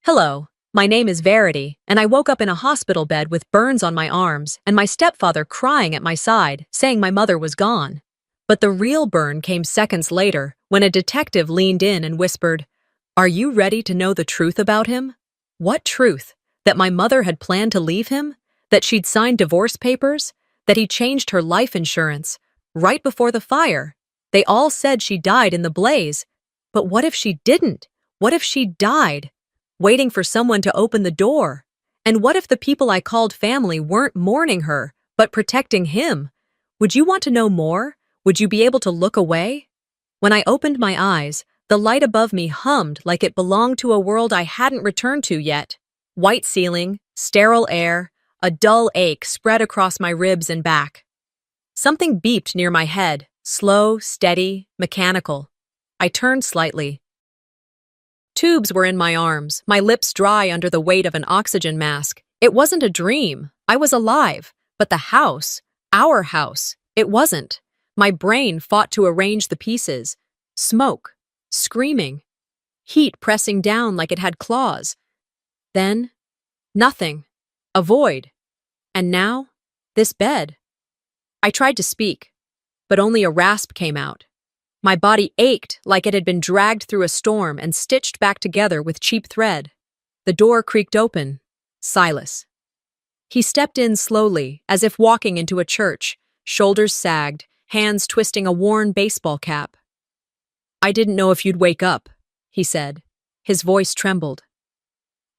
Hello, my name is Verity, and I woke up in a hospital bed with burns on my arms and my stepfather crying at my side, saying my mother was gone. But the real burn came seconds later when a detective leaned in and whispered, "Are you ready to know the truth about him?" What truth? That my mother had planned to leave him? That she'd signed divorce papers? That he changed her life insurance? Right before the fire? They all said she died in the blaze. But what if she didn't? What if she died, waiting for someone to open the door? And what if the people I called family weren't mourning her, but protecting him? Would you want to know more? Would you be able to look away? When I opened my eyes, the light above me hummed like it belonged to a world I hadn't returned to yet. White ceiling, sterile air, a dull ache spread across my ribs and back. Something beeped near my head, slow, steady, mechanical. I turned slightly. Tubes were in my arms, my lips dry under the weight of an oxygen mask. It wasn't a dream. I was alive. But the house, our house, it wasn't. My brain fought to arrange the pieces. Smoke, screaming, heat pressing down like it had claws. Then, nothing. A void. And now, this bed. I tried to speak, but only a rasp came out. My body ached like it had been dragged through a storm and stitched back together with cheap thread. The door creaked open. Silas. He stepped in slowly, as if walking into a church, shoulders sagged, hands twisting a worn baseball cap. "I didn't know if you'd wake up," he said. His voice trembled.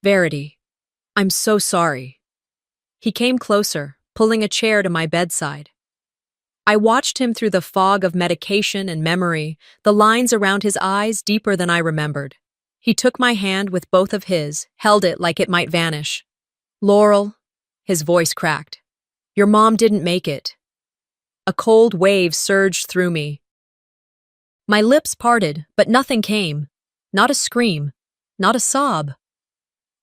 "Verity, I'm so sorry." He came closer, pulling a chair to my bedside. I watched him through the fog of medication and memory, the lines around his eyes deeper than I remembered. He took my hand with both of his, held it like it might vanish. "Laurel," his voice cracked, "your mom didn't make it." A cold wave surged through me. My lips parted, but nothing came. Not a scream, not a sob.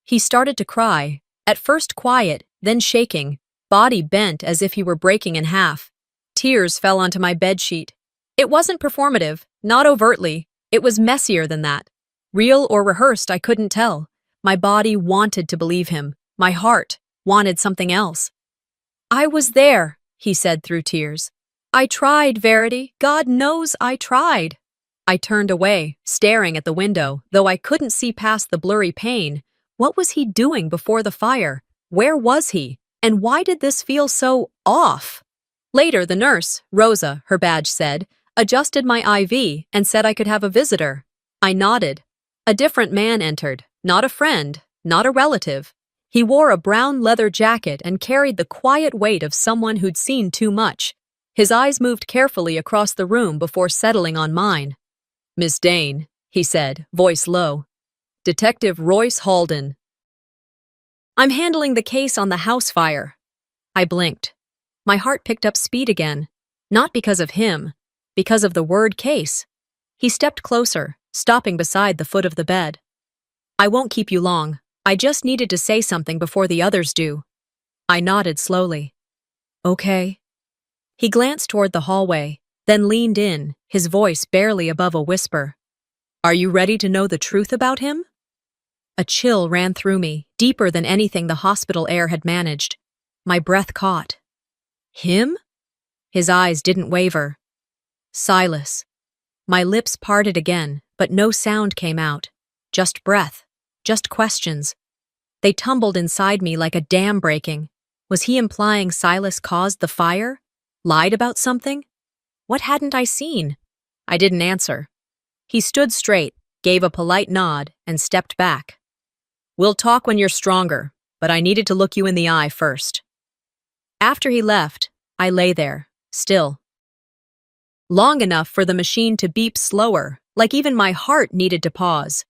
He started to cry, at first quiet, then shaking, body bent as if he were breaking in half. Tears fell onto my bedsheet. It wasn't performative, not overtly. It was messier than that. Real or rehearsed, I couldn't tell. My body wanted to believe him. My heart wanted something else. "I was there," he said through tears. "I tried, Verity. God knows I tried." I turned away, staring at the window, though I couldn't see past the blurry pane. What was he doing before the fire? Where was he? And why did this feel so off? Later, the nurse, Rosa, her badge said, adjusted my IV and said I could have a visitor. I nodded. A different man entered, not a friend, not a relative. He wore a brown leather jacket and carried the quiet weight of someone who'd seen too much. His eyes moved carefully across the room before settling on mine. "Miss Dane," he said, voice low. "Detective Royce Halden." "I'm handling the case on the house fire." I blinked. My heart picked up speed again, not because of him, because of the word case. He stepped closer, stopping beside the foot of the bed. "I won't keep you long. I just needed to say something before the others do." I nodded slowly. "Okay." He glanced toward the hallway, then leaned in, his voice barely above a whisper. "Are you ready to know the truth about him?" A chill ran through me, deeper than anything the hospital air had managed. My breath caught. "Him?" His eyes didn't waver. "Silas." My lips parted again, but no sound came out. Just breath. Just questions. They tumbled inside me like a dam breaking. Was he implying Silas caused the fire? Lied about something? What hadn't I seen? I didn't answer. He stood straight, gave a polite nod, and stepped back. "We'll talk when you're stronger, but I needed to look you in the eye first." After he left, I lay there, still. Long enough for the machine to beep slower, like even my heart needed to pause.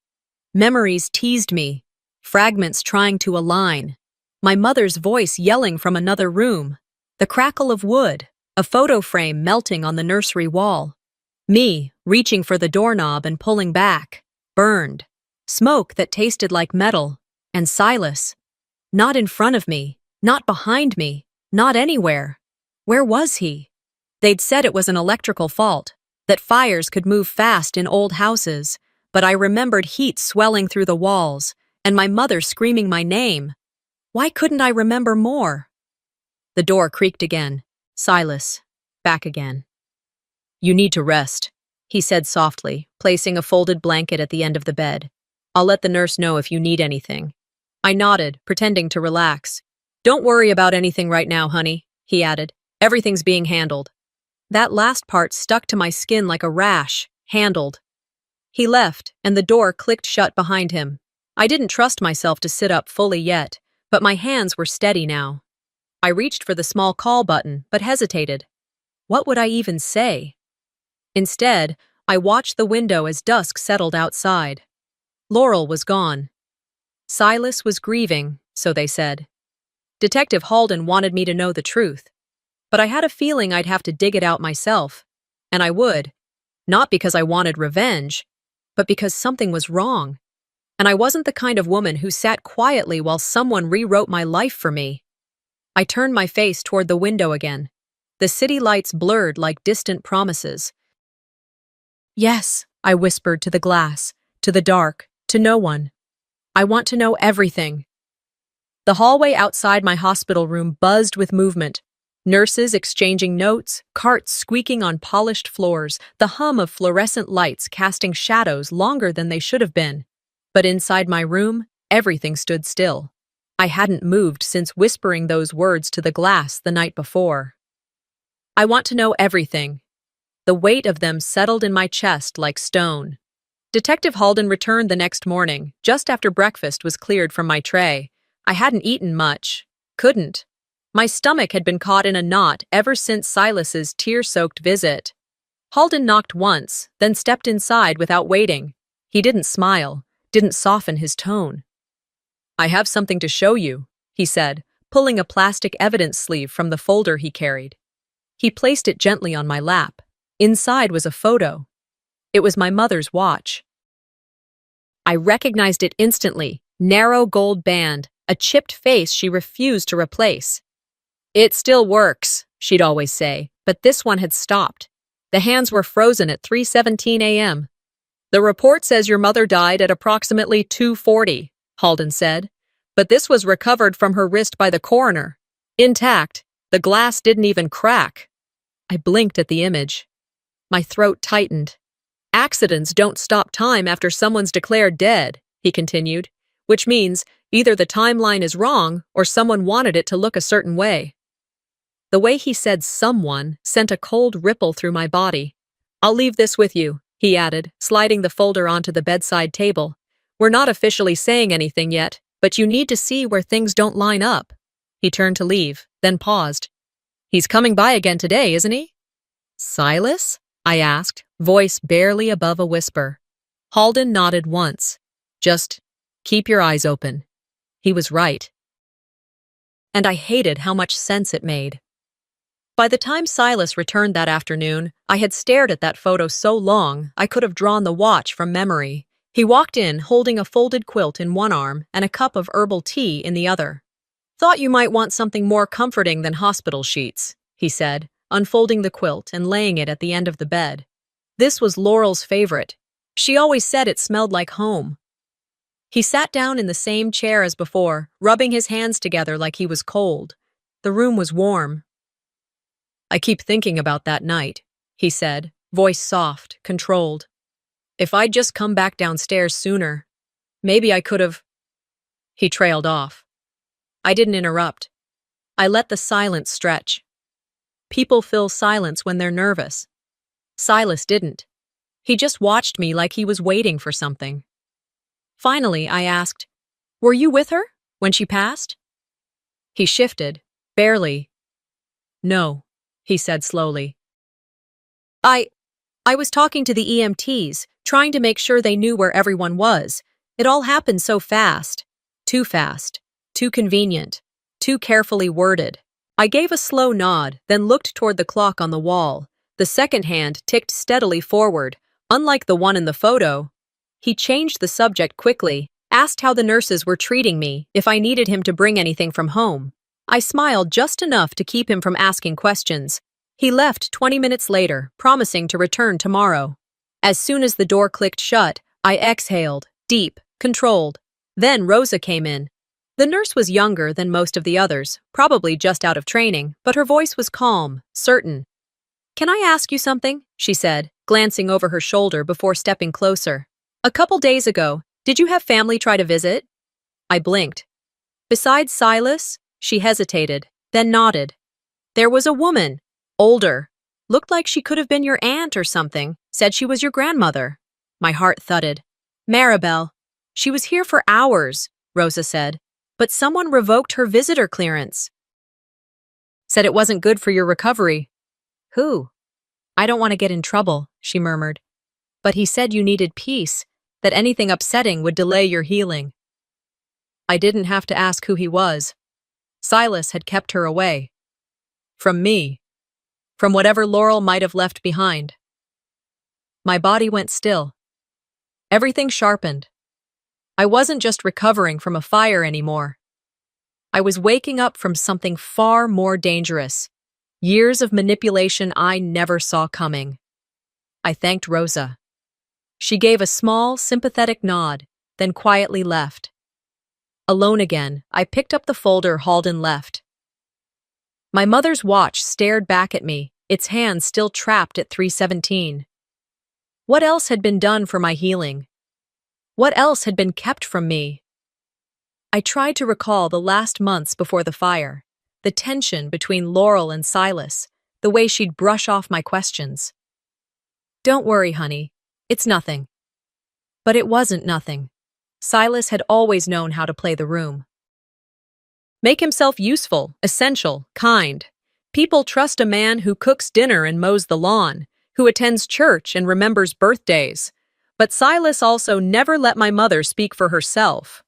Memories teased me, fragments trying to align. My mother's voice yelling from another room, the crackle of wood, a photo frame melting on the nursery wall. Me, reaching for the doorknob and pulling back, burned. Smoke that tasted like metal, and Silas. Not in front of me, not behind me, not anywhere. Where was he? They'd said it was an electrical fault, that fires could move fast in old houses, but I remembered heat swelling through the walls, and my mother screaming my name. Why couldn't I remember more? The door creaked again. Silas, back again. You need to rest, he said softly, placing a folded blanket at the end of the bed. I'll let the nurse know if you need anything. I nodded, pretending to relax. Don't worry about anything right now, honey, he added. Everything's being handled. That last part stuck to my skin like a rash. Handled. He left, and the door clicked shut behind him. I didn't trust myself to sit up fully yet, but my hands were steady now. I reached for the small call button, but hesitated. What would I even say? Instead, I watched the window as dusk settled outside. Laurel was gone. Silas was grieving, so they said. Detective Halden wanted me to know the truth, but I had a feeling I'd have to dig it out myself, and I would. Not because I wanted revenge, but because something was wrong. And I wasn't the kind of woman who sat quietly while someone rewrote my life for me. I turned my face toward the window again. The city lights blurred like distant promises. Yes, I whispered to the glass, to the dark, to no one. I want to know everything. The hallway outside my hospital room buzzed with movement. Nurses exchanging notes, carts squeaking on polished floors, the hum of fluorescent lights casting shadows longer than they should have been. But inside my room, everything stood still. I hadn't moved since whispering those words to the glass the night before. I want to know everything. The weight of them settled in my chest like stone. Detective Halden returned the next morning, just after breakfast was cleared from my tray. I hadn't eaten much. Couldn't. My stomach had been caught in a knot ever since Silas's tear-soaked visit. Halden knocked once, then stepped inside without waiting. He didn't smile, didn't soften his tone. I have something to show you, he said, pulling a plastic evidence sleeve from the folder he carried. He placed it gently on my lap. Inside was a photo. It was my mother's watch. I recognized it instantly. Narrow gold band, a chipped face she refused to replace. It still works, she'd always say, but this one had stopped. The hands were frozen at 3:17 a.m. The report says your mother died at approximately 2:40, Halden said, but this was recovered from her wrist by the coroner. Intact, the glass didn't even crack. I blinked at the image. My throat tightened. Accidents don't stop time after someone's declared dead, he continued, which means either the timeline is wrong or someone wanted it to look a certain way. The way he said someone sent a cold ripple through my body. I'll leave this with you, he added, sliding the folder onto the bedside table. We're not officially saying anything yet, but you need to see where things don't line up. He turned to leave, then paused. He's coming by again today, isn't he? Silas? I asked, voice barely above a whisper. Halden nodded once. Just keep your eyes open. He was right. And I hated how much sense it made. By the time Silas returned that afternoon, I had stared at that photo so long I could have drawn the watch from memory. He walked in holding a folded quilt in one arm and a cup of herbal tea in the other. Thought you might want something more comforting than hospital sheets, he said, unfolding the quilt and laying it at the end of the bed. This was Laurel's favorite. She always said it smelled like home. He sat down in the same chair as before, rubbing his hands together like he was cold. The room was warm. I keep thinking about that night, he said, voice soft, controlled. If I'd just come back downstairs sooner, maybe I could have. He trailed off. I didn't interrupt. I let the silence stretch. People fill silence when they're nervous. Silas didn't. He just watched me like he was waiting for something. Finally, I asked, "Were you with her when she passed?" He shifted, barely. "No," he said slowly. I was talking to the EMTs, trying to make sure they knew where everyone was. It all happened so fast. Too fast. Too convenient. Too carefully worded. I gave a slow nod, then looked toward the clock on the wall. The second hand ticked steadily forward, unlike the one in the photo. He changed the subject quickly, asked how the nurses were treating me, if I needed him to bring anything from home. I smiled just enough to keep him from asking questions. He left 20 minutes later, promising to return tomorrow. As soon as the door clicked shut, I exhaled, deep, controlled. Then Rosa came in. The nurse was younger than most of the others, probably just out of training, but her voice was calm, certain. "Can I ask you something?" she said, glancing over her shoulder before stepping closer. "A couple days ago, did you have family try to visit?" I blinked. "Besides Silas?" She hesitated, then nodded. "There was a woman, older. Looked like she could have been your aunt or something, said she was your grandmother." My heart thudded. "Maribel. She was here for hours," Rosa said, "but someone revoked her visitor clearance. Said it wasn't good for your recovery." "Who?" "I don't want to get in trouble," she murmured. "But he said you needed peace, that anything upsetting would delay your healing." I didn't have to ask who he was. Silas had kept her away. From me. From whatever Laurel might have left behind. My body went still. Everything sharpened. I wasn't just recovering from a fire anymore. I was waking up from something far more dangerous. Years of manipulation I never saw coming. I thanked Rosa. She gave a small, sympathetic nod, then quietly left. Alone again, I picked up the folder Halden left. My mother's watch stared back at me, its hands still trapped at 3:17. What else had been done for my healing? What else had been kept from me? I tried to recall the last months before the fire, the tension between Laurel and Silas, the way she'd brush off my questions. "Don't worry, honey. It's nothing." But it wasn't nothing. Silas had always known how to play the room. Make himself useful, essential, kind. People trust a man who cooks dinner and mows the lawn, who attends church and remembers birthdays. But Silas also never let my mother speak for herself.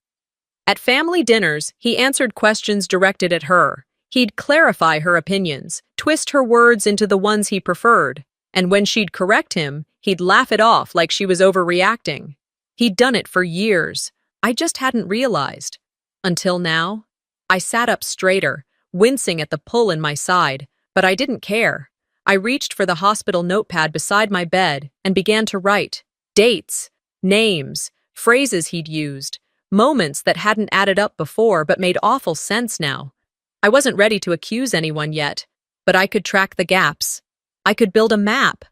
At family dinners, he answered questions directed at her. He'd clarify her opinions, twist her words into the ones he preferred, and when she'd correct him, he'd laugh it off like she was overreacting. He'd done it for years. I just hadn't realized. Until now, I sat up straighter, wincing at the pull in my side, but I didn't care. I reached for the hospital notepad beside my bed and began to write. Dates, names, phrases he'd used, moments that hadn't added up before but made awful sense now. I wasn't ready to accuse anyone yet, but I could track the gaps. I could build a map.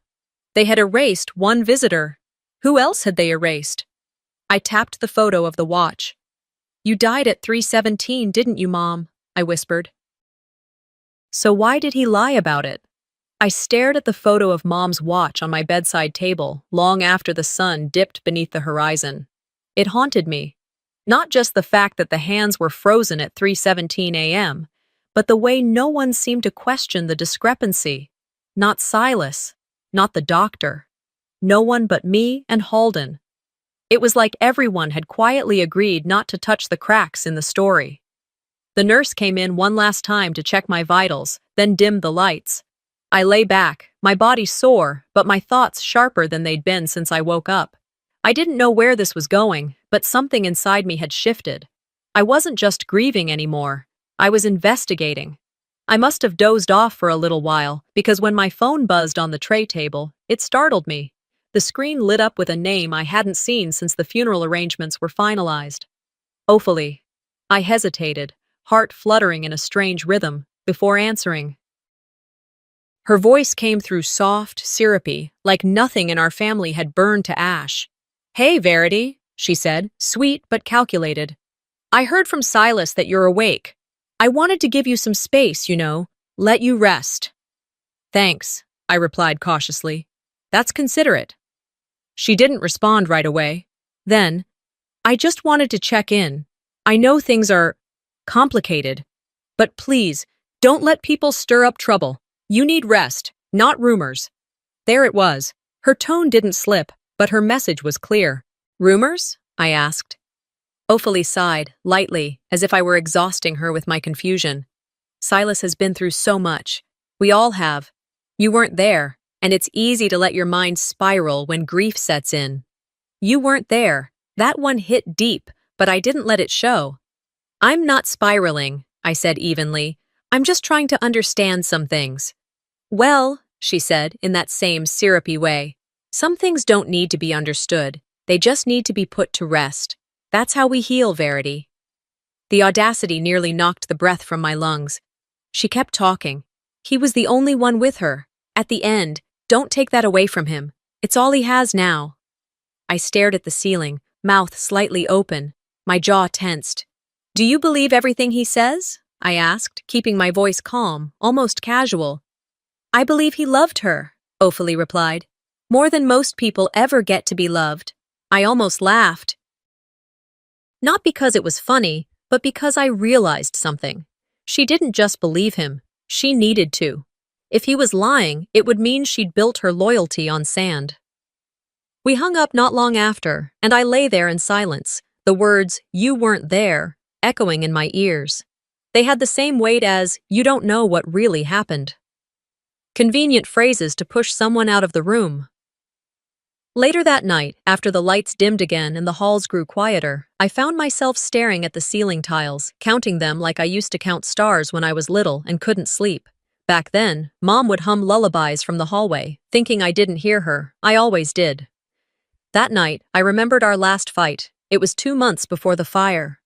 They had erased one visitor. Who else had they erased? I tapped the photo of the watch. "You died at 3:17, didn't you, Mom?" I whispered. So why did he lie about it? I stared at the photo of Mom's watch on my bedside table long after the sun dipped beneath the horizon. It haunted me. Not just the fact that the hands were frozen at 3:17 a.m., but the way no one seemed to question the discrepancy. Not Silas, not the doctor. No one but me and Halden. It was like everyone had quietly agreed not to touch the cracks in the story. The nurse came in one last time to check my vitals, then dimmed the lights. I lay back, my body sore, but my thoughts sharper than they'd been since I woke up. I didn't know where this was going, but something inside me had shifted. I wasn't just grieving anymore. I was investigating. I must have dozed off for a little while, because when my phone buzzed on the tray table, it startled me. The screen lit up with a name I hadn't seen since the funeral arrangements were finalized. Ophalie. I hesitated, heart fluttering in a strange rhythm, before answering. Her voice came through soft, syrupy, like nothing in our family had burned to ash. "Hey, Verity," she said, sweet but calculated. "I heard from Silas that you're awake. I wanted to give you some space, let you rest." "Thanks," I replied cautiously. "That's considerate." She didn't respond right away. Then, "I just wanted to check in. I know things are complicated, but please, don't let people stir up trouble. You need rest, not rumors." There it was. Her tone didn't slip, but her message was clear. "Rumors?" I asked. Ophalie sighed, lightly, as if I were exhausting her with my confusion. "Silas has been through so much. We all have. You weren't there, and it's easy to let your mind spiral when grief sets in. You weren't there. That one hit deep, but I didn't let it show." "I'm not spiraling," I said evenly. "I'm just trying to understand some things." "Well," she said in that same syrupy way, "some things don't need to be understood. They just need to be put to rest. That's how we heal, Verity. The audacity nearly knocked the breath from my lungs. She kept talking. He was the only one with her. At the end, don't take that away from him. It's all he has now. I stared at the ceiling, mouth slightly open, my jaw tensed. Do you believe everything he says? I asked, keeping my voice calm, almost casual. I believe he loved her, Ophelie replied. More than most people ever get to be loved. I almost laughed. Not because it was funny, but because I realized something. She didn't just believe him. She needed to. If he was lying, it would mean she'd built her loyalty on sand. We hung up not long after, and I lay there in silence, the words, "You weren't there," echoing in my ears. They had the same weight as, "You don't know what really happened." Convenient phrases to push someone out of the room. Later that night, after the lights dimmed again and the halls grew quieter, I found myself staring at the ceiling tiles, counting them like I used to count stars when I was little and couldn't sleep. Back then, Mom would hum lullabies from the hallway, thinking I didn't hear her. I always did. That night, I remembered our last fight. It was 2 months before the fire.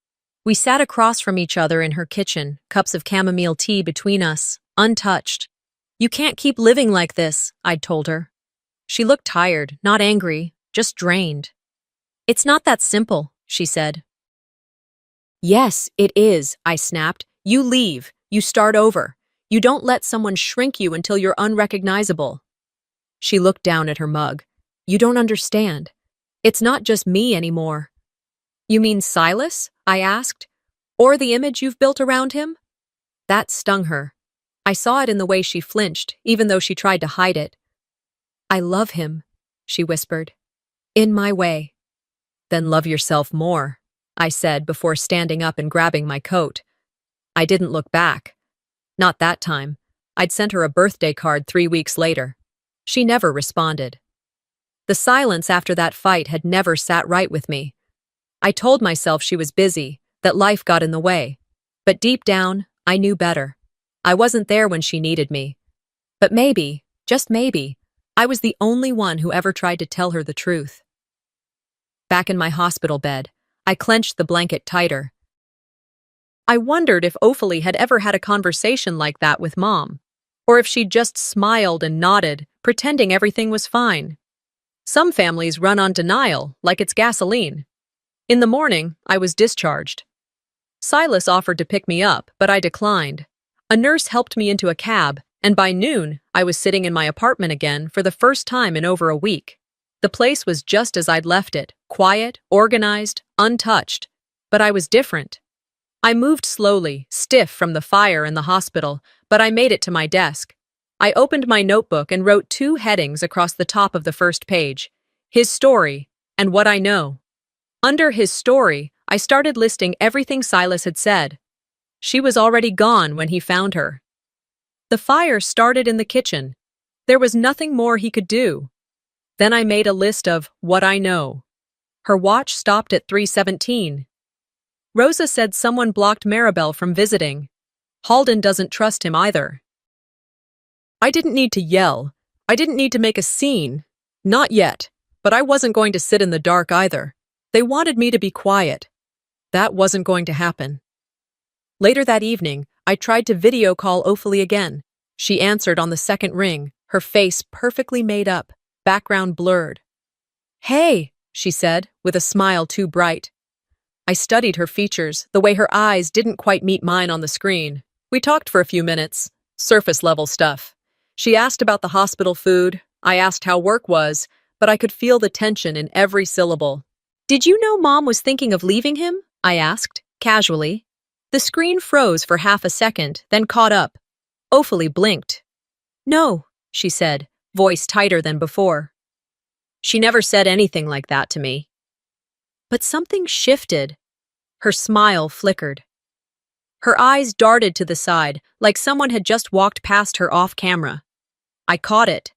We sat across from each other in her kitchen, cups of chamomile tea between us, untouched. You can't keep living like this, I'd told her. She looked tired, not angry, just drained. It's not that simple, she said. Yes, it is, I snapped. You leave. You start over. You don't let someone shrink you until you're unrecognizable. She looked down at her mug. You don't understand. It's not just me anymore. You mean Silas? I asked. Or the image you've built around him? That stung her. I saw it in the way she flinched, even though she tried to hide it. I love him, she whispered. In my way. Then love yourself more, I said before standing up and grabbing my coat. I didn't look back. Not that time. I'd sent her a birthday card 3 weeks later. She never responded. The silence after that fight had never sat right with me. I told myself she was busy, that life got in the way. But deep down, I knew better. I wasn't there when she needed me. But maybe, just maybe, I was the only one who ever tried to tell her the truth. Back in my hospital bed, I clenched the blanket tighter. I wondered if Ophelie had ever had a conversation like that with Mom, or if she'd just smiled and nodded, pretending everything was fine. Some families run on denial, like it's gasoline. In the morning, I was discharged. Silas offered to pick me up, but I declined. A nurse helped me into a cab, and by noon, I was sitting in my apartment again for the first time in over a week. The place was just as I'd left it, quiet, organized, untouched. But I was different. I moved slowly, stiff from the fire in the hospital, but I made it to my desk. I opened my notebook and wrote 2 headings across the top of the first page: his story and what I know. Under his story, I started listing everything Silas had said. She was already gone when he found her. The fire started in the kitchen. There was nothing more he could do. Then I made a list of what I know. Her watch stopped at 3:17. Rosa said someone blocked Maribel from visiting. Halden doesn't trust him either. I didn't need to yell. I didn't need to make a scene. Not yet. But I wasn't going to sit in the dark either. They wanted me to be quiet. That wasn't going to happen. Later that evening, I tried to video call Ophelie again. She answered on the second ring, her face perfectly made up, background blurred. Hey, she said, with a smile too bright. I studied her features, the way her eyes didn't quite meet mine on the screen. We talked for a few minutes, surface-level stuff. She asked about the hospital food. I asked how work was, but I could feel the tension in every syllable. Did you know Mom was thinking of leaving him? I asked, casually. The screen froze for half a second, then caught up. Ophelie blinked. No, she said, voice tighter than before. She never said anything like that to me. But something shifted. Her smile flickered. Her eyes darted to the side, like someone had just walked past her off camera. I caught it.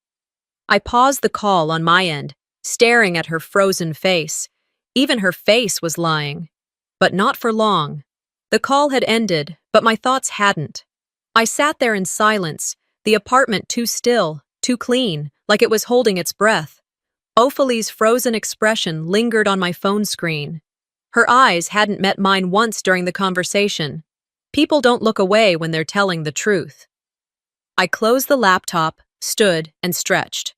I paused the call on my end, staring at her frozen face. Even her face was lying. But not for long. The call had ended, but my thoughts hadn't. I sat there in silence, the apartment too still, too clean, like it was holding its breath. Ophelie's frozen expression lingered on my phone screen. Her eyes hadn't met mine once during the conversation. People don't look away when they're telling the truth. I closed the laptop, stood, and stretched.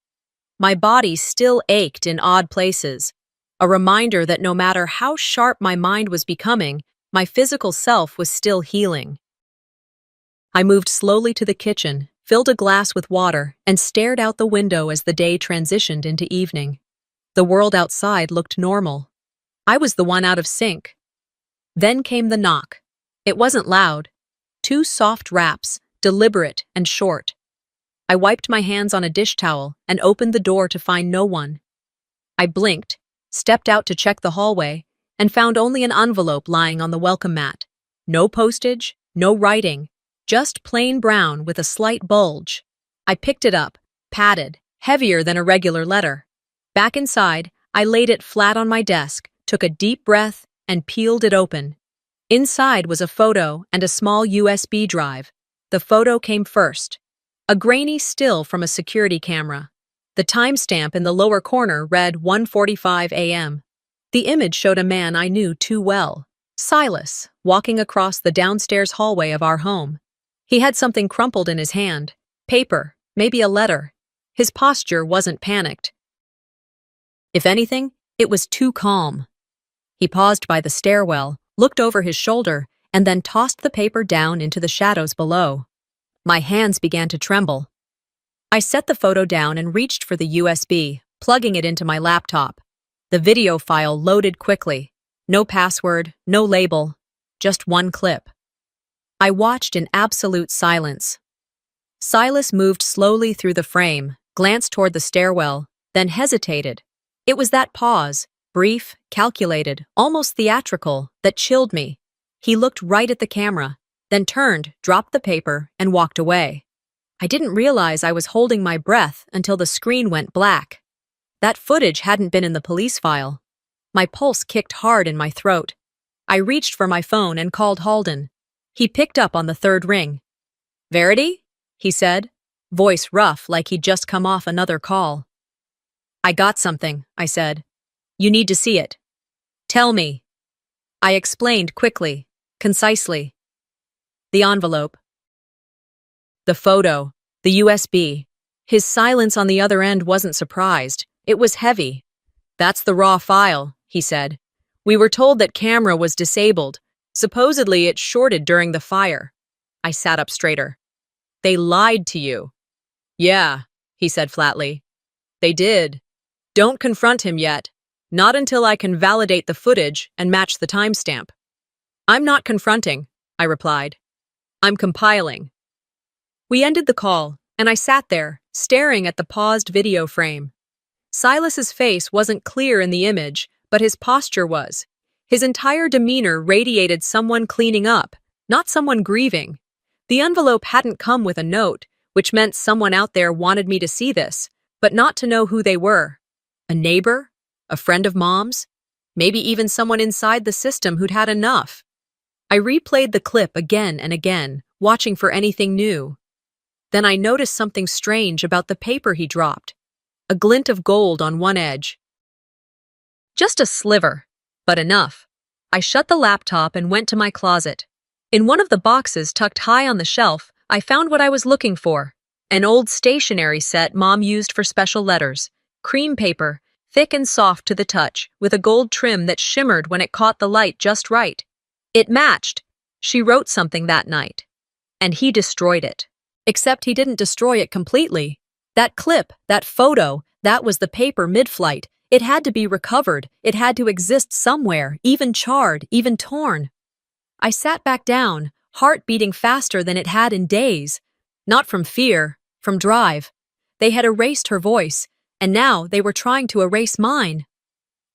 My body still ached in odd places, a reminder that no matter how sharp my mind was becoming, my physical self was still healing. I moved slowly to the kitchen, filled a glass with water, and stared out the window as the day transitioned into evening. The world outside looked normal. I was the one out of sync. Then came the knock. It wasn't loud. 2 soft raps, deliberate and short. I wiped my hands on a dish towel and opened the door to find no one. I blinked, stepped out to check the hallway, and found only an envelope lying on the welcome mat. No postage, no writing, just plain brown with a slight bulge. I picked it up, padded, heavier than a regular letter. Back inside, I laid it flat on my desk, took a deep breath, and peeled it open. Inside was a photo and a small USB drive. The photo came first. A grainy still from a security camera. The timestamp in the lower corner read 1:45 a.m. The image showed a man I knew too well, Silas, walking across the downstairs hallway of our home. He had something crumpled in his hand, paper, maybe a letter. His posture wasn't panicked. If anything, it was too calm. He paused by the stairwell, looked over his shoulder, and then tossed the paper down into the shadows below. My hands began to tremble. I set the photo down and reached for the USB, plugging it into my laptop. The video file loaded quickly. No password, no label, just one clip. I watched in absolute silence. Silas moved slowly through the frame, glanced toward the stairwell, then hesitated. It was that pause, brief, calculated, almost theatrical, that chilled me. He looked right at the camera, then turned, dropped the paper, and walked away. I didn't realize I was holding my breath until the screen went black. That footage hadn't been in the police file. My pulse kicked hard in my throat. I reached for my phone and called Halden. He picked up on the 3rd ring. "Verity?" he said, voice rough like he'd just come off another call. "I got something," I said. "You need to see it." "Tell me." I explained quickly, concisely. The envelope. The photo. The USB. His silence on the other end wasn't surprised. It was heavy. "That's the raw file," he said. "We were told that camera was disabled. Supposedly it shorted during the fire." I sat up straighter. "They lied to you." "Yeah," he said flatly. "They did. Don't confront him yet. Not until I can validate the footage and match the timestamp." "I'm not confronting," I replied. "I'm compiling." We ended the call, and I sat there, staring at the paused video frame. Silas's face wasn't clear in the image, but his posture was. His entire demeanor radiated someone cleaning up, not someone grieving. The envelope hadn't come with a note, which meant someone out there wanted me to see this, but not to know who they were. A neighbor? A friend of Mom's? Maybe even someone inside the system who'd had enough. I replayed the clip again and again, watching for anything new. Then I noticed something strange about the paper he dropped. A glint of gold on one edge. Just a sliver, but enough. I shut the laptop and went to my closet. In one of the boxes tucked high on the shelf, I found what I was looking for. An old stationery set Mom used for special letters. Cream paper, thick and soft to the touch, with a gold trim that shimmered when it caught the light just right. It matched. She wrote something that night. And he destroyed it. Except he didn't destroy it completely. That clip, that photo, that was the paper mid-flight. It had to be recovered. It had to exist somewhere, even charred, even torn. I sat back down, heart beating faster than it had in days. Not from fear, from drive. They had erased her voice, and now they were trying to erase mine.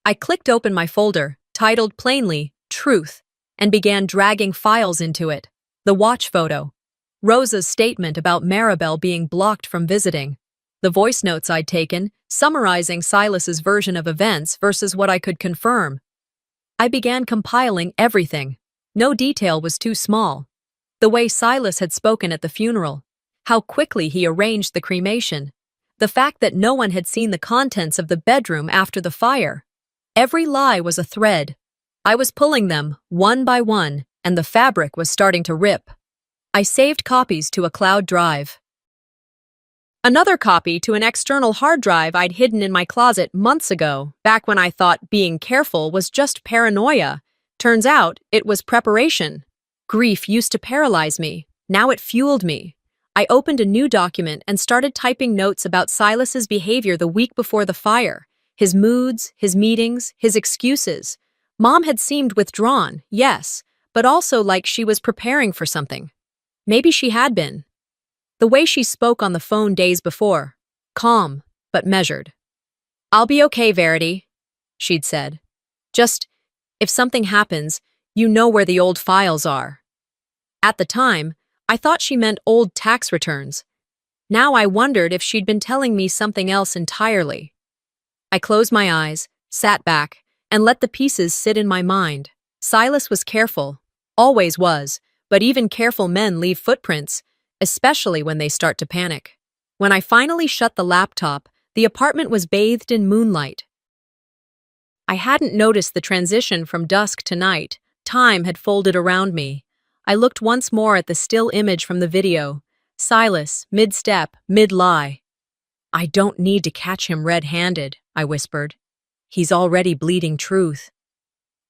I clicked open my folder, titled plainly, Truth, and began dragging files into it. The watch photo. Rosa's statement about Maribel being blocked from visiting. The voice notes I'd taken, summarizing Silas's version of events versus what I could confirm. I began compiling everything. No detail was too small. The way Silas had spoken at the funeral. How quickly he arranged the cremation. The fact that no one had seen the contents of the bedroom after the fire. Every lie was a thread. I was pulling them, one by one, and the fabric was starting to rip. I saved copies to a cloud drive. Another copy to an external hard drive I'd hidden in my closet months ago, back when I thought being careful was just paranoia. Turns out, it was preparation. Grief used to paralyze me. Now it fueled me. I opened a new document and started typing notes about Silas's behavior the week before the fire. His moods, his meetings, his excuses. Mom had seemed withdrawn, yes, but also like she was preparing for something. Maybe she had been. The way she spoke on the phone days before, calm, but measured. "I'll be okay, Verity," she'd said. "Just, if something happens, you know where the old files are." At the time, I thought she meant old tax returns. Now I wondered if she'd been telling me something else entirely. I closed my eyes, sat back, and let the pieces sit in my mind. Silas was careful, always was, but even careful men leave footprints, especially when they start to panic. When I finally shut the laptop, the apartment was bathed in moonlight. I hadn't noticed the transition from dusk to night. Time had folded around me. I looked once more at the still image from the video. Silas, mid-step, mid-lie. "I don't need to catch him red-handed," I whispered. "He's already bleeding truth."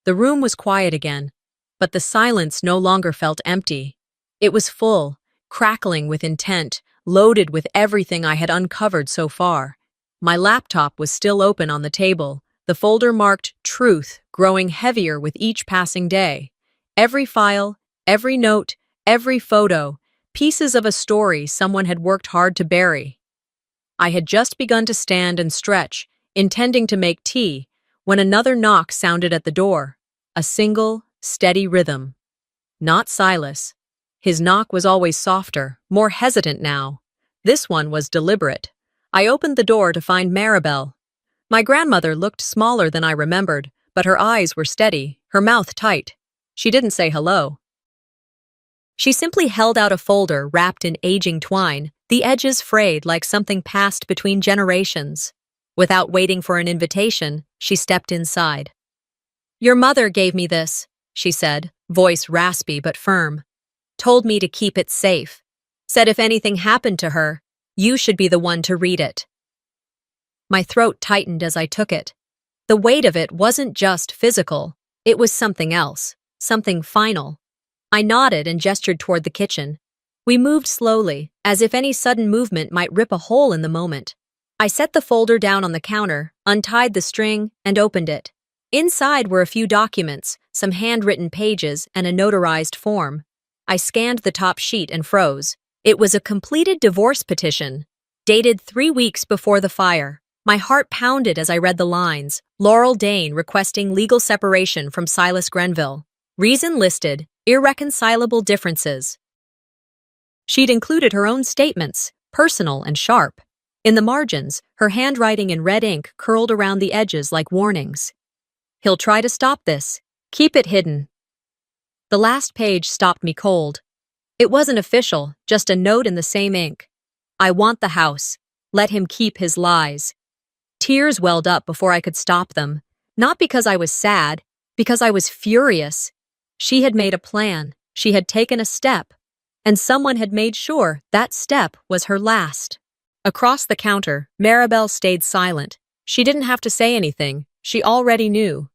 The room was quiet again, but the silence no longer felt empty. It was full, crackling with intent, loaded with everything I had uncovered so far. My laptop was still open on the table, the folder marked Truth growing heavier with each passing day. Every file, every note, every photo, pieces of a story someone had worked hard to bury. I had just begun to stand and stretch, intending to make tea, when another knock sounded at the door. A single, steady rhythm. Not Silas. His knock was always softer, more hesitant now. This one was deliberate. I opened the door to find Maribel. My grandmother looked smaller than I remembered, but her eyes were steady, her mouth tight. She didn't say hello. She simply held out a folder wrapped in aging twine, the edges frayed like something passed between generations. Without waiting for an invitation, she stepped inside. "Your mother gave me this," she said, voice raspy but firm. "Told me to keep it safe. Said if anything happened to her, you should be the one to read it." My throat tightened as I took it. The weight of it wasn't just physical, it was something else, something final. I nodded and gestured toward the kitchen. We moved slowly, as if any sudden movement might rip a hole in the moment. I set the folder down on the counter, untied the string, and opened it. Inside were a few documents, some handwritten pages, and a notarized form. I scanned the top sheet and froze. It was a completed divorce petition, dated 3 weeks before the fire. My heart pounded as I read the lines. Laurel Dane requesting legal separation from Silas Grenville. Reason listed, irreconcilable differences. She'd included her own statements, personal and sharp. In the margins, her handwriting in red ink curled around the edges like warnings. "He'll try to stop this. Keep it hidden." The last page stopped me cold. It wasn't official, just a note in the same ink. "I want the house. Let him keep his lies." Tears welled up before I could stop them. Not because I was sad, because I was furious. She had made a plan. She had taken a step. And someone had made sure that step was her last. Across the counter, Maribel stayed silent. She didn't have to say anything. She already knew.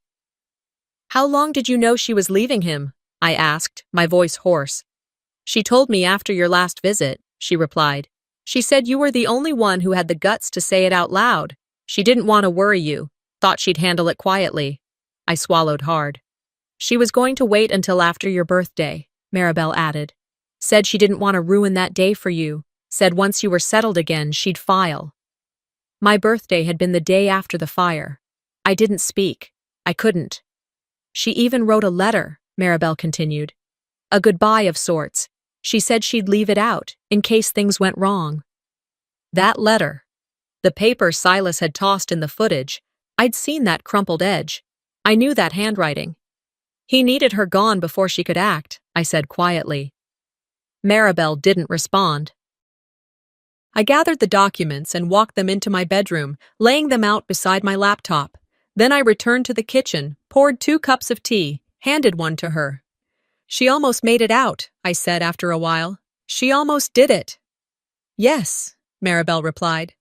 "How long did you know she was leaving him?" I asked, my voice hoarse. "She told me after your last visit," she replied. "She said you were the only one who had the guts to say it out loud. She didn't want to worry you, thought she'd handle it quietly." I swallowed hard. "She was going to wait until after your birthday," Maribel added. "Said she didn't want to ruin that day for you. Said once you were settled again, she'd file." My birthday had been the day after the fire. I didn't speak. I couldn't. "She even wrote a letter," Maribel continued. "A goodbye of sorts. She said she'd leave it out, in case things went wrong." That letter. The paper Silas had tossed in the footage. I'd seen that crumpled edge. I knew that handwriting. "He needed her gone before she could act," I said quietly. Maribel didn't respond. I gathered the documents and walked them into my bedroom, laying them out beside my laptop. Then I returned to the kitchen, poured 2 cups of tea, handed one to her. "She almost made it out," I said after a while. "She almost did it." "Yes," Maribel replied.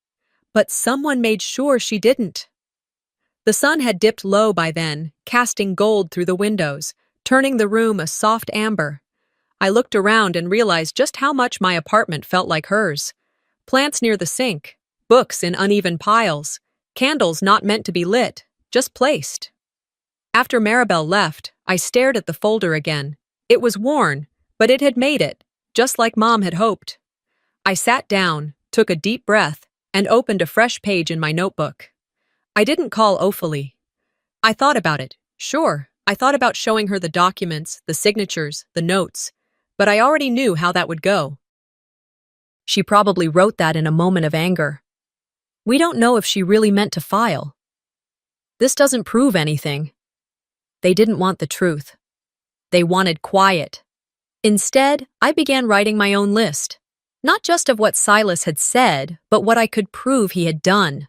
"But someone made sure she didn't." The sun had dipped low by then, casting gold through the windows, turning the room a soft amber. I looked around and realized just how much my apartment felt like hers. Plants near the sink, books in uneven piles, candles not meant to be lit, just placed. After Maribel left, I stared at the folder again. It was worn, but it had made it, just like Mom had hoped. I sat down, took a deep breath, and opened a fresh page in my notebook. I didn't call Ophelie. I thought about it, sure. I thought about showing her the documents, the signatures, the notes, but I already knew how that would go. She probably wrote that in a moment of anger. We don't know if she really meant to file. This doesn't prove anything. They didn't want the truth. They wanted quiet. Instead, I began writing my own list. Not just of what Silas had said, but what I could prove he had done.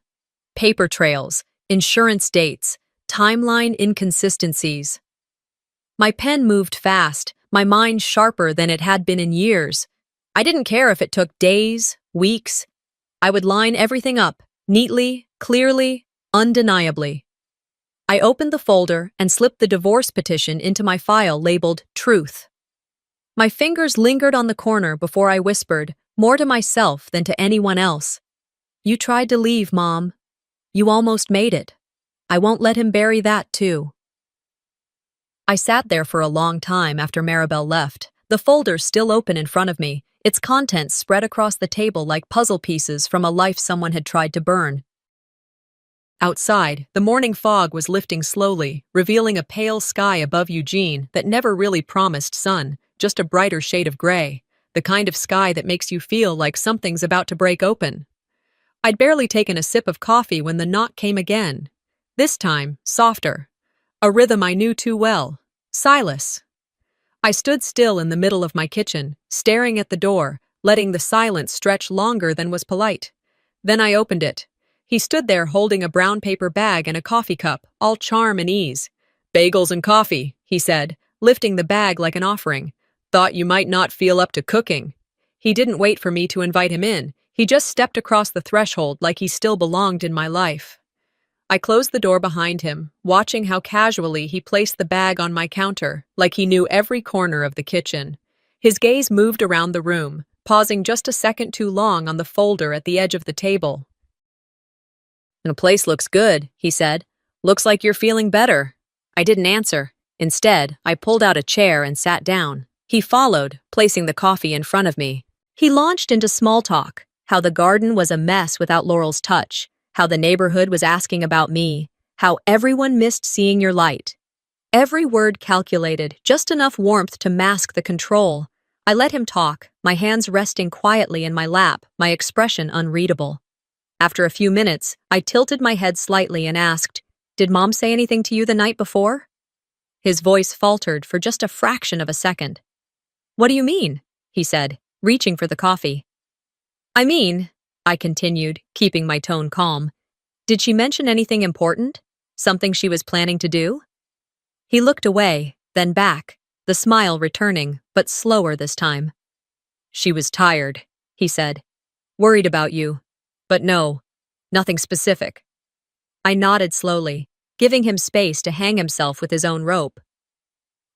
Paper trails, insurance dates, timeline inconsistencies. My pen moved fast, my mind sharper than it had been in years. I didn't care if it took days, weeks. I would line everything up, neatly, clearly, undeniably. I opened the folder and slipped the divorce petition into my file labeled Truth. My fingers lingered on the corner before I whispered, more to myself than to anyone else. "You tried to leave, Mom. You almost made it. I won't let him bury that, too." I sat there for a long time after Maribel left, the folder still open in front of me, its contents spread across the table like puzzle pieces from a life someone had tried to burn. Outside, the morning fog was lifting slowly, revealing a pale sky above Eugene that never really promised sun, just a brighter shade of gray, the kind of sky that makes you feel like something's about to break open. I'd barely taken a sip of coffee when the knock came again. This time, softer. A rhythm I knew too well. Silas. I stood still in the middle of my kitchen, staring at the door, letting the silence stretch longer than was polite. Then I opened it. He stood there holding a brown paper bag and a coffee cup, all charm and ease. "Bagels and coffee," he said, lifting the bag like an offering. "Thought you might not feel up to cooking." He didn't wait for me to invite him in. He just stepped across the threshold like he still belonged in my life. I closed the door behind him, watching how casually he placed the bag on my counter, like he knew every corner of the kitchen. His gaze moved around the room, pausing just a second too long on the folder at the edge of the table. "The place looks good," he said. "Looks like you're feeling better." I didn't answer. Instead, I pulled out a chair and sat down. He followed, placing the coffee in front of me. He launched into small talk, how the garden was a mess without Laurel's touch, how the neighborhood was asking about me, how everyone missed seeing your light. Every word calculated, just enough warmth to mask the control. I let him talk, my hands resting quietly in my lap, my expression unreadable. After a few minutes, I tilted my head slightly and asked, "Did Mom say anything to you the night before?" His voice faltered for just a fraction of a second. "What do you mean?" he said, reaching for the coffee. "I mean," I continued, keeping my tone calm, "did she mention anything important? Something she was planning to do?" He looked away, then back, the smile returning, but slower this time. "She was tired," he said. "Worried about you. But no, nothing specific." I nodded slowly, giving him space to hang himself with his own rope.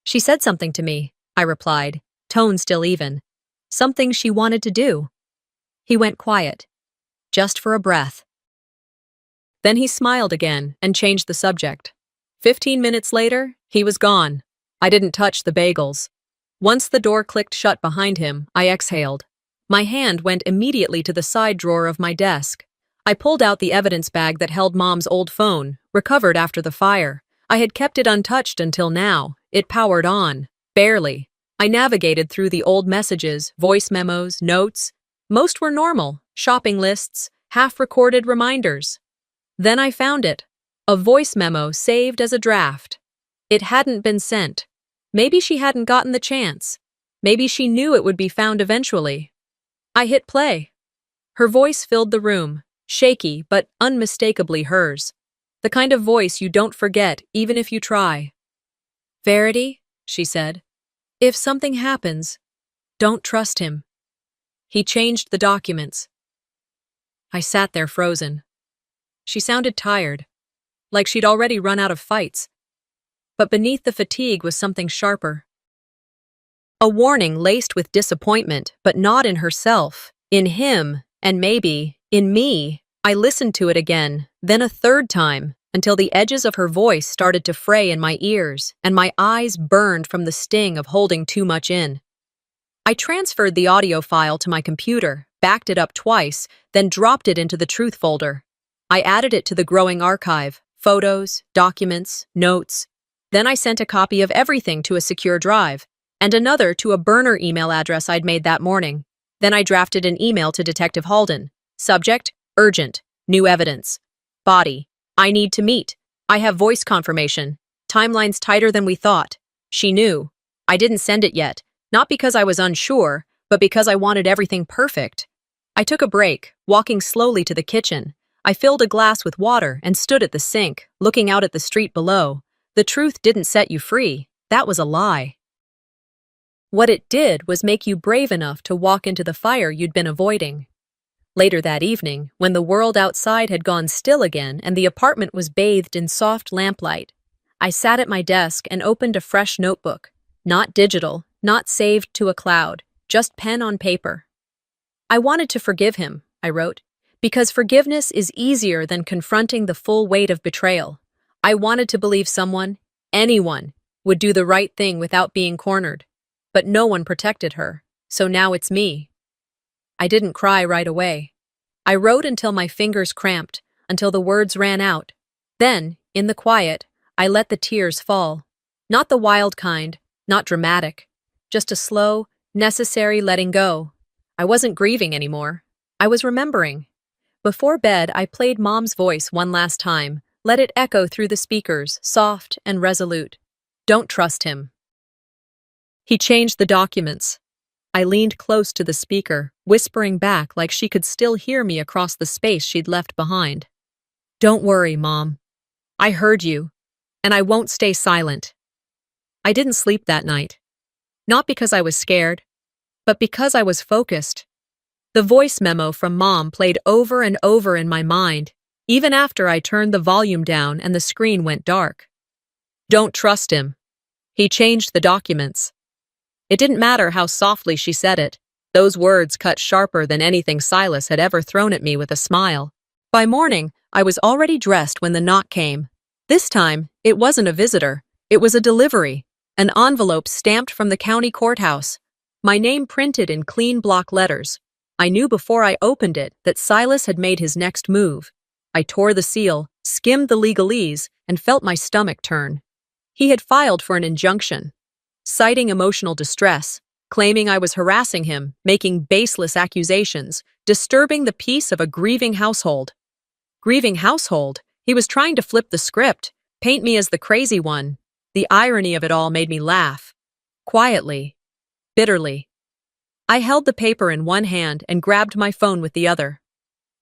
"She said something to me," I replied, tone still even. "Something she wanted to do." He went quiet, just for a breath. Then he smiled again and changed the subject. 15 minutes later, he was gone. I didn't touch the bagels. Once the door clicked shut behind him, I exhaled. My hand went immediately to the side drawer of my desk. I pulled out the evidence bag that held Mom's old phone, recovered after the fire. I had kept it untouched until now. It powered on. Barely. I navigated through the old messages, voice memos, notes. Most were normal, shopping lists, half-recorded reminders. Then I found it. A voice memo saved as a draft. It hadn't been sent. Maybe she hadn't gotten the chance. Maybe she knew it would be found eventually. I hit play. Her voice filled the room, shaky but unmistakably hers. The kind of voice you don't forget, even if you try. Verity, she said, if something happens, don't trust him. He changed the documents. I sat there frozen. She sounded tired, like she'd already run out of fights. But beneath the fatigue was something sharper. A warning laced with disappointment, but not in herself, in him, and maybe, in me. I listened to it again, then a third time, until the edges of her voice started to fray in my ears, and my eyes burned from the sting of holding too much in. I transferred the audio file to my computer, backed it up twice, then dropped it into the truth folder. I added it to the growing archive, photos, documents, notes. Then I sent a copy of everything to a secure drive, and another to a burner email address I'd made that morning. Then I drafted an email to Detective Halden. Subject, urgent, new evidence. Body, I need to meet. I have voice confirmation. Timeline's tighter than we thought. She knew. I didn't send it yet, not because I was unsure, but because I wanted everything perfect. I took a break, walking slowly to the kitchen. I filled a glass with water and stood at the sink, looking out at the street below. The truth didn't set you free. That was a lie. What it did was make you brave enough to walk into the fire you'd been avoiding. Later that evening, when the world outside had gone still again and the apartment was bathed in soft lamplight, I sat at my desk and opened a fresh notebook. Not digital, not saved to a cloud, just pen on paper. I wanted to forgive him, I wrote, because forgiveness is easier than confronting the full weight of betrayal. I wanted to believe someone, anyone, would do the right thing without being cornered. But no one protected her, so now it's me. I didn't cry right away. I wrote until my fingers cramped, until the words ran out. Then, in the quiet, I let the tears fall. Not the wild kind, not dramatic. Just a slow, necessary letting go. I wasn't grieving anymore. I was remembering. Before bed, I played Mom's voice one last time, let it echo through the speakers, soft and resolute. Don't trust him. He changed the documents. I leaned close to the speaker, whispering back like she could still hear me across the space she'd left behind. Don't worry, Mom. I heard you, and I won't stay silent. I didn't sleep that night. Not because I was scared, but because I was focused. The voice memo from Mom played over and over in my mind, even after I turned the volume down and the screen went dark. Don't trust him. He changed the documents. It didn't matter how softly she said it. Those words cut sharper than anything Silas had ever thrown at me with a smile. By morning, I was already dressed when the knock came. This time, it wasn't a visitor. It was a delivery. An envelope stamped from the county courthouse. My name printed in clean block letters. I knew before I opened it that Silas had made his next move. I tore the seal, skimmed the legalese, and felt my stomach turn. He had filed for an injunction, citing emotional distress, claiming I was harassing him, making baseless accusations, disturbing the peace of a grieving household. Grieving household? He was trying to flip the script, paint me as the crazy one. The irony of it all made me laugh. Quietly, bitterly. I held the paper in one hand and grabbed my phone with the other.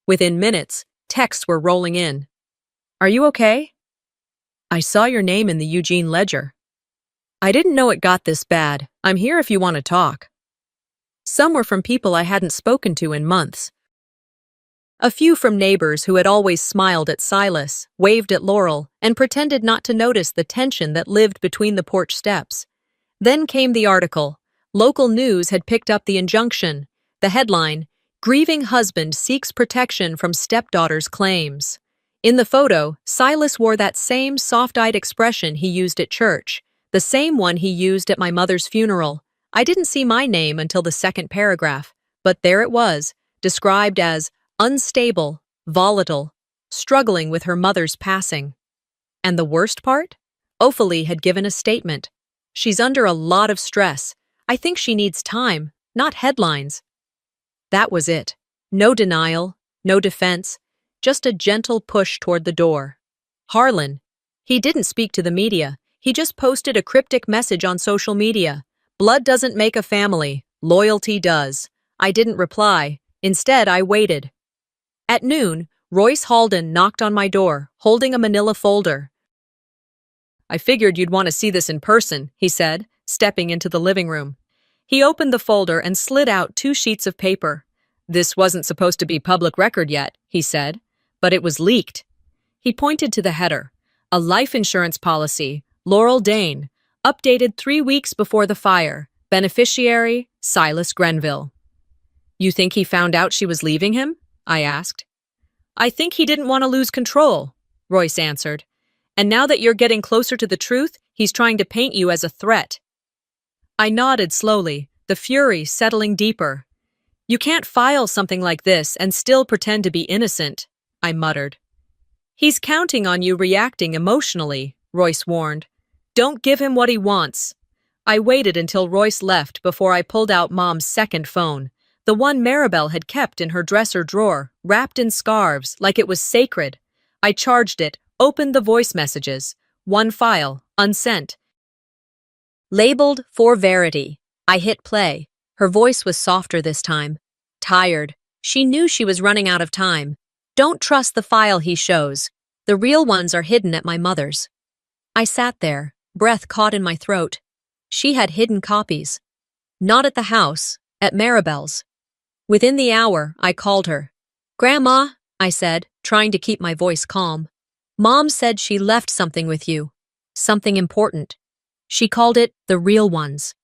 Within minutes, texts were rolling in. Are you okay? I saw your name in the Eugene Ledger. I didn't know it got this bad. I'm here if you want to talk. Some were from people I hadn't spoken to in months. A few from neighbors who had always smiled at Silas, waved at Laurel, and pretended not to notice the tension that lived between the porch steps. Then came the article. Local news had picked up the injunction. The headline, Grieving Husband Seeks Protection from Stepdaughter's Claims. In the photo, Silas wore that same soft-eyed expression he used at church, the same one he used at my mother's funeral. I didn't see my name until the second paragraph, but there it was, described as unstable, volatile, struggling with her mother's passing. And the worst part? Ophalie had given a statement. She's under a lot of stress. I think she needs time, not headlines. That was it. No denial, no defense, just a gentle push toward the door. Harlan. He didn't speak to the media. He just posted a cryptic message on social media. Blood doesn't make a family. Loyalty does. I didn't reply. Instead, I waited. At noon, Royce Halden knocked on my door, holding a manila folder. "I figured you'd want to see this in person," he said, stepping into the living room. He opened the folder and slid out 2 sheets of paper. "This wasn't supposed to be public record yet," he said, "but it was leaked." He pointed to the header. "A life insurance policy, Laurel Dane, updated 3 weeks before the fire. Beneficiary, Silas Grenville." "You think he found out she was leaving him?" I asked. "I think he didn't want to lose control," Royce answered. "And now that you're getting closer to the truth, he's trying to paint you as a threat." I nodded slowly, the fury settling deeper. "You can't file something like this and still pretend to be innocent," I muttered. "He's counting on you reacting emotionally," Royce warned. "Don't give him what he wants." I waited until Royce left before I pulled out Mom's second phone, the one Maribel had kept in her dresser drawer, wrapped in scarves, like it was sacred. I charged it, opened the voice messages. One file, unsent. Labeled for Verity. I hit play. Her voice was softer this time. Tired. She knew she was running out of time. "Don't trust the file he shows. The real ones are hidden at my mother's." I sat there, breath caught in my throat. She had hidden copies. Not at the house, at Maribel's. Within the hour, I called her. "Grandma," I said, trying to keep my voice calm. "Mom said she left something with you. Something important. She called it the real ones."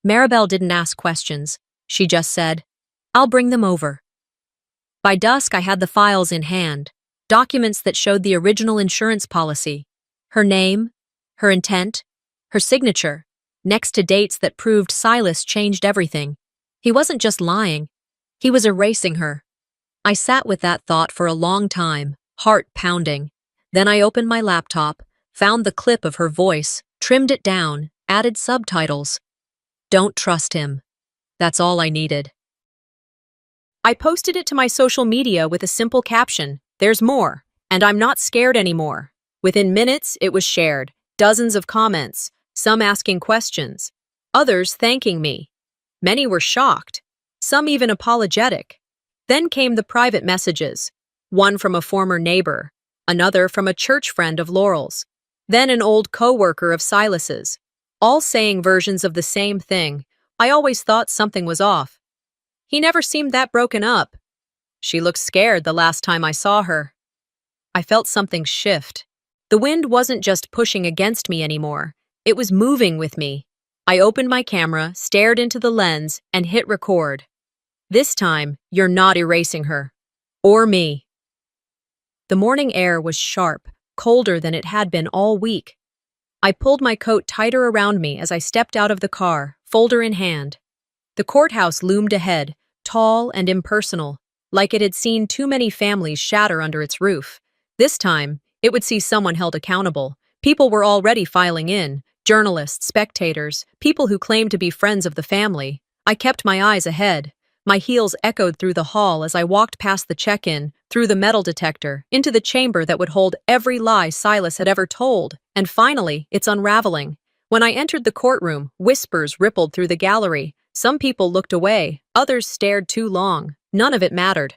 Maribel didn't ask questions. She just said, "I'll bring them over." By dusk, I had the files in hand, documents that showed the original insurance policy. Her name, her intent, her signature, next to dates that proved Silas changed everything. He wasn't just lying. He was erasing her. I sat with that thought for a long time, heart pounding. Then I opened my laptop, found the clip of her voice, trimmed it down, added subtitles. "Don't trust him." That's all I needed. I posted it to my social media with a simple caption, "There's more, and I'm not scared anymore." Within minutes, it was shared, dozens of comments, some asking questions, others thanking me. Many were shocked, some even apologetic. Then came the private messages, one from a former neighbor, another from a church friend of Laurel's, then an old co-worker of Silas's, all saying versions of the same thing. I always thought something was off. He never seemed that broken up. She looked scared the last time I saw her. I felt something shift. The wind wasn't just pushing against me anymore. It was moving with me. I opened my camera, stared into the lens, and hit record. This time, you're not erasing her. Or me. The morning air was sharp, colder than it had been all week. I pulled my coat tighter around me as I stepped out of the car, folder in hand. The courthouse loomed ahead, tall and impersonal, like it had seen too many families shatter under its roof. This time, it would see someone held accountable. People were already filing in, journalists, spectators, people who claimed to be friends of the family. I kept my eyes ahead. My heels echoed through the hall as I walked past the check-in, through the metal detector, into the chamber that would hold every lie Silas had ever told, and finally, its unraveling. When I entered the courtroom, whispers rippled through the gallery. Some people looked away, others stared too long. None of it mattered.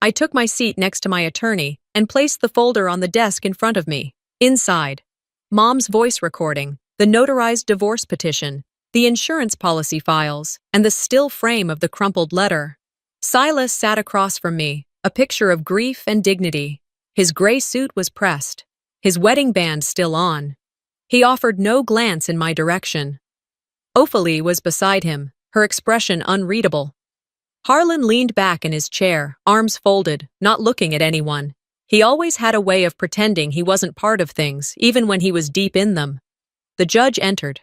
I took my seat next to my attorney and placed the folder on the desk in front of me. Inside, Mom's voice recording, the notarized divorce petition, the insurance policy files, and the still frame of the crumpled letter. Silas sat across from me, a picture of grief and dignity. His gray suit was pressed, his wedding band still on. He offered no glance in my direction. Ophalie was beside him, her expression unreadable. Harlan leaned back in his chair, arms folded, not looking at anyone. He always had a way of pretending he wasn't part of things, even when he was deep in them. The judge entered.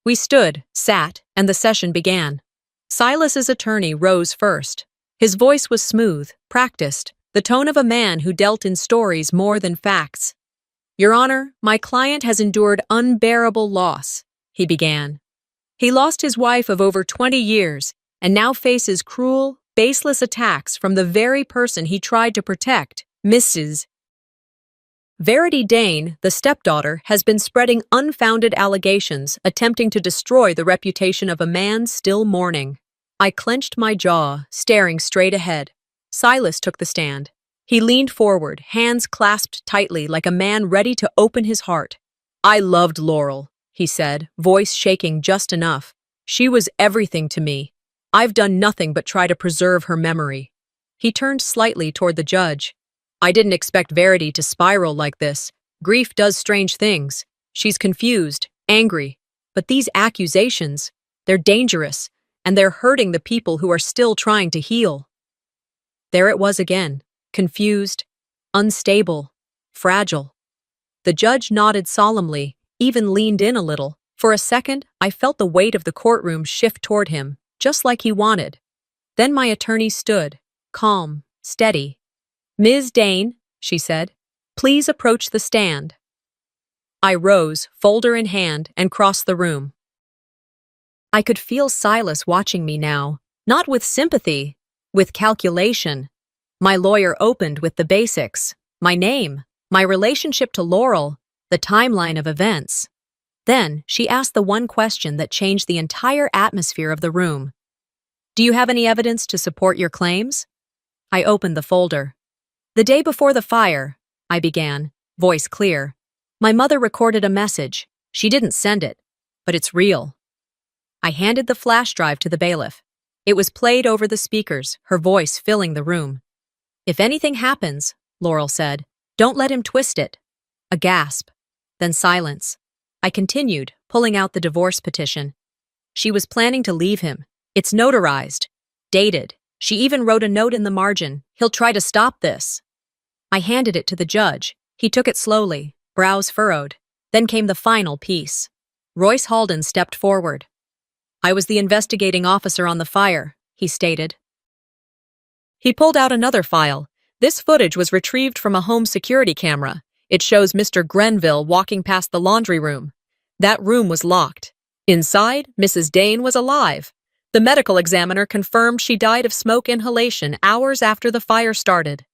We stood, sat, and the session began. Silas's attorney rose first. His voice was smooth, practiced, the tone of a man who dealt in stories more than facts. "Your Honor, my client has endured unbearable loss," he began. "He lost his wife of over 20 years and now faces cruel, baseless attacks from the very person he tried to protect, Mrs. Verity Dane, the stepdaughter, has been spreading unfounded allegations, attempting to destroy the reputation of a man still mourning." I clenched my jaw, staring straight ahead. Silas took the stand. He leaned forward, hands clasped tightly like a man ready to open his heart. "I loved Laurel," he said, voice shaking just enough. "She was everything to me. I've done nothing but try to preserve her memory." He turned slightly toward the judge. "I didn't expect Verity to spiral like this. Grief does strange things. She's confused, angry. But these accusations, they're dangerous, and they're hurting the people who are still trying to heal." There it was again, confused, unstable, fragile. The judge nodded solemnly, even leaned in a little. For a second, I felt the weight of the courtroom shift toward him, just like he wanted. Then my attorney stood, calm, steady. "Ms. Dane," she said, "please approach the stand." I rose, folder in hand, and crossed the room. I could feel Silas watching me now, not with sympathy, with calculation. My lawyer opened with the basics: my name, my relationship to Laurel, the timeline of events. Then she asked the one question that changed the entire atmosphere of the room. "Do you have any evidence to support your claims?" I opened the folder. "The day before the fire," I began, voice clear. "My mother recorded a message. She didn't send it, but it's real." I handed the flash drive to the bailiff. It was played over the speakers, her voice filling the room. "If anything happens," Laurel said, "don't let him twist it." A gasp, then silence. I continued, pulling out the divorce petition. She was planning to leave him. It's notarized, dated. She even wrote a note in the margin: "He'll try to stop this." I handed it to the judge. He took it slowly, brows furrowed. Then came the final piece. Royce Halden stepped forward. "I was the investigating officer on the fire," he stated. He pulled out another file. This footage was retrieved from a home security camera. It shows Mr. Grenville walking past the laundry room. That room was locked. Inside, Mrs. Dane was alive. The medical examiner confirmed she died of smoke inhalation hours after the fire started.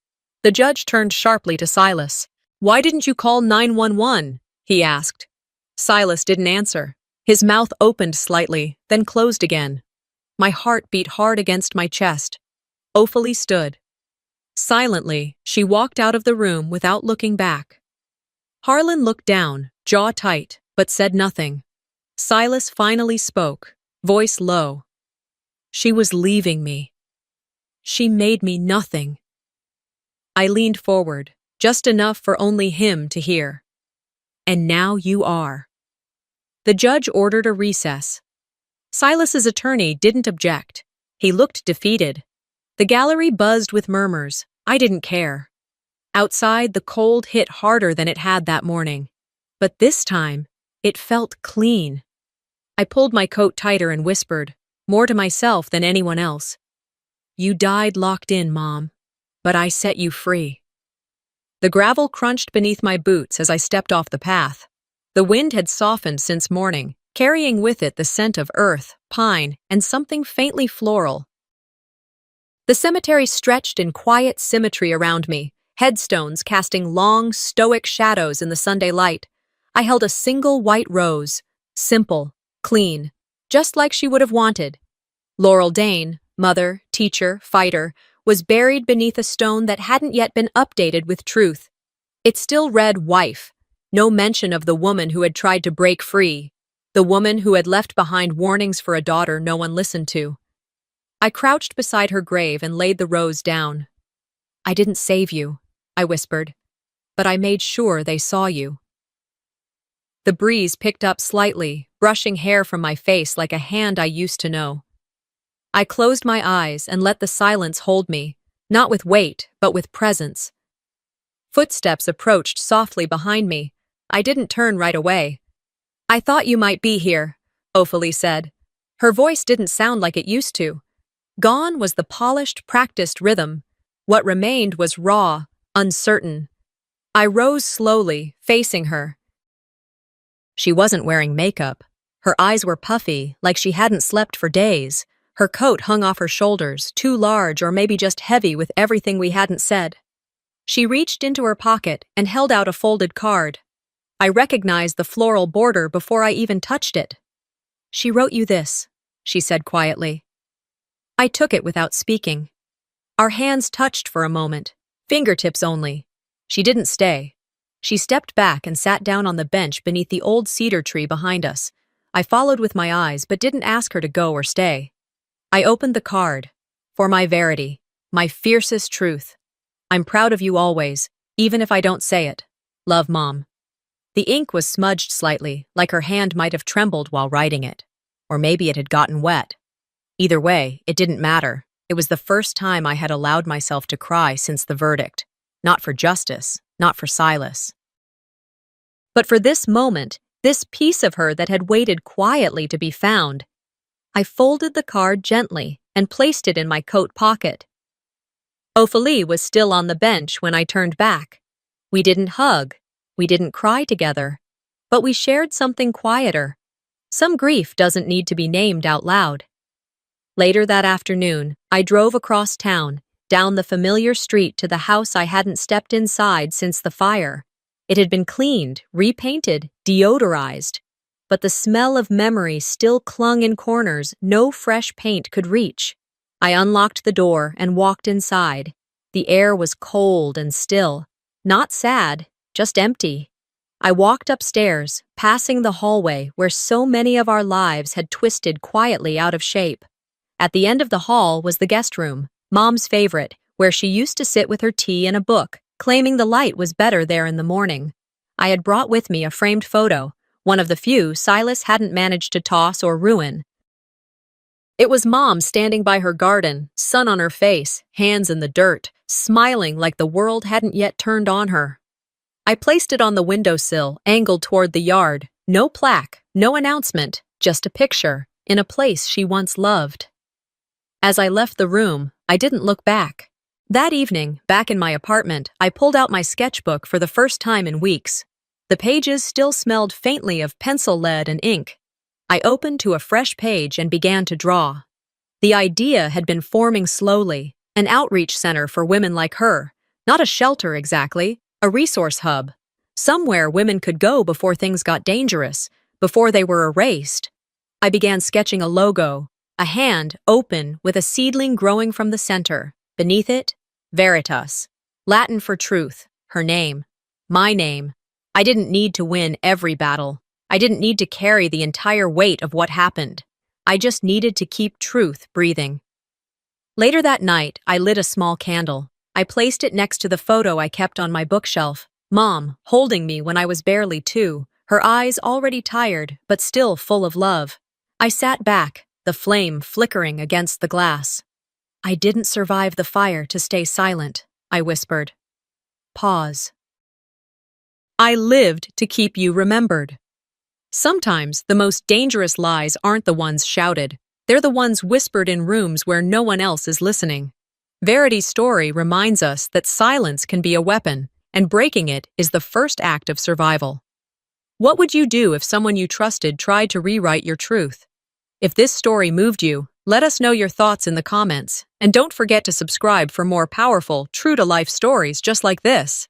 The judge turned sharply to Silas. "Why didn't you call 911?" he asked. Silas didn't answer. His mouth opened slightly, then closed again. My heart beat hard against my chest. Ophelie stood. Silently, she walked out of the room without looking back. Harlan looked down, jaw tight, but said nothing. Silas finally spoke, voice low. "She was leaving me. She made me nothing." I leaned forward, just enough for only him to hear. "And now you are." The judge ordered a recess. Silas's attorney didn't object. He looked defeated. The gallery buzzed with murmurs. I didn't care. Outside, the cold hit harder than it had that morning. But this time, it felt clean. I pulled my coat tighter and whispered, more to myself than anyone else. "You died locked in, Mom, but I set you free." The gravel crunched beneath my boots as I stepped off the path. The wind had softened since morning, carrying with it the scent of earth, pine, and something faintly floral. The cemetery stretched in quiet symmetry around me, headstones casting long, stoic shadows in the Sunday light. I held a single white rose, simple, clean, just like she would have wanted. Laurel Dane, mother, teacher, fighter, was buried beneath a stone that hadn't yet been updated with truth. It still read wife, no mention of the woman who had tried to break free, the woman who had left behind warnings for a daughter no one listened to. I crouched beside her grave and laid the rose down. "I didn't save you," I whispered, "but I made sure they saw you." The breeze picked up slightly, brushing hair from my face like a hand I used to know. I closed my eyes and let the silence hold me, not with weight, but with presence. Footsteps approached softly behind me. I didn't turn right away. "I thought you might be here," Ophelie said. Her voice didn't sound like it used to. Gone was the polished, practiced rhythm. What remained was raw, uncertain. I rose slowly, facing her. She wasn't wearing makeup. Her eyes were puffy, like she hadn't slept for days. Her coat hung off her shoulders, too large or maybe just heavy with everything we hadn't said. She reached into her pocket and held out a folded card. I recognized the floral border before I even touched it. "She wrote you this," she said quietly. I took it without speaking. Our hands touched for a moment, Fingertips only. She didn't stay. She stepped back and sat down on the bench beneath the old cedar tree behind us. I followed with my eyes but didn't ask her to go or stay. I opened the card. For my Verity, my fiercest truth. I'm proud of you always, even if I don't say it. Love, Mom. The ink was smudged slightly, like her hand might have trembled while writing it. Or maybe it had gotten wet. Either way, it didn't matter. It was the first time I had allowed myself to cry since the verdict. Not for justice, not for Silas. But for this moment, this piece of her that had waited quietly to be found. I folded the card gently and placed it in my coat pocket. Ophelie was still on the bench when I turned back. We didn't hug, we didn't cry together, but we shared something quieter. Some grief doesn't need to be named out loud. Later that afternoon, I drove across town, down the familiar street to the house I hadn't stepped inside since the fire. It had been cleaned, repainted, deodorized, but the smell of memory still clung in corners no fresh paint could reach. I unlocked the door and walked inside. The air was cold and still, not sad, just empty. I walked upstairs, passing the hallway where so many of our lives had twisted quietly out of shape. At the end of the hall was the guest room, Mom's favorite, where she used to sit with her tea and a book, claiming the light was better there in the morning. I had brought with me a framed photo, one of the few Silas hadn't managed to toss or ruin. It was Mom standing by her garden, sun on her face, hands in the dirt, smiling like the world hadn't yet turned on her. I placed it on the windowsill, angled toward the yard. No plaque, no announcement, just a picture, in a place she once loved. As I left the room, I didn't look back. That evening, back in my apartment, I pulled out my sketchbook for the first time in weeks. The pages still smelled faintly of pencil lead and ink. I opened to a fresh page and began to draw. The idea had been forming slowly, an outreach center for women like her. Not a shelter exactly, a resource hub. Somewhere women could go before things got dangerous, before they were erased. I began sketching a logo, a hand open with a seedling growing from the center. Beneath it, Veritas, Latin for truth, her name, my name. I didn't need to win every battle. I didn't need to carry the entire weight of what happened. I just needed to keep truth breathing. Later that night, I lit a small candle. I placed it next to the photo I kept on my bookshelf. Mom, holding me when I was barely 2, her eyes already tired, but still full of love. I sat back, the flame flickering against the glass. I didn't survive the fire to stay silent, I whispered. Pause. I lived to keep you remembered. Sometimes the most dangerous lies aren't the ones shouted. They're the ones whispered in rooms where no one else is listening. Verity's story reminds us that silence can be a weapon, and breaking it is the first act of survival. What would you do if someone you trusted tried to rewrite your truth? If this story moved you, let us know your thoughts in the comments, and don't forget to subscribe for more powerful, true-to-life stories just like this.